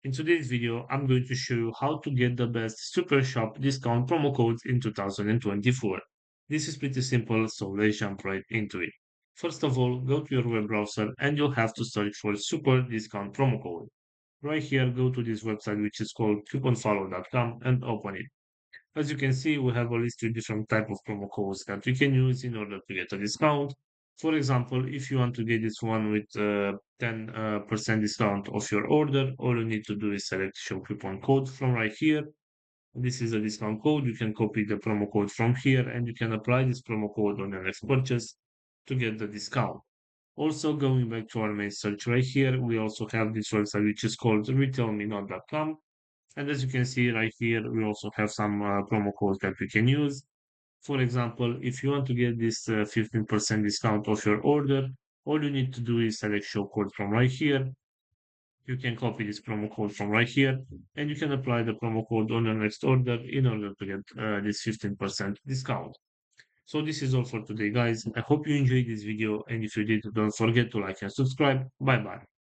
In today's video, I'm going to show you how to get the best super shop discount promo codes in 2024. This is pretty simple, so let's jump right into it. First of all, go to your web browser and you'll have to search for super discount promo code. Right here, go to this website which is called couponfollow.com and open it. As you can see, we have a list of different type of promo codes that we can use in order to get a discount. For example, if you want to get this one with 10% discount of your order, all you need to do is select show coupon code from right here. This is a discount code. You can copy the promo code from here and you can apply this promo code on your next purchase to get the discount. Also, going back to our main search right here, we also have this website which is called retailmenot.com. And as you can see right here, we also have some promo codes that we can use. For example, if you want to get this 15% discount off your order, all you need to do is select show code from right here. You can copy this promo code from right here and you can apply the promo code on your next order in order to get this 15% discount. So this is all for today, guys. I hope you enjoyed this video. And if you did, don't forget to like and subscribe. Bye bye.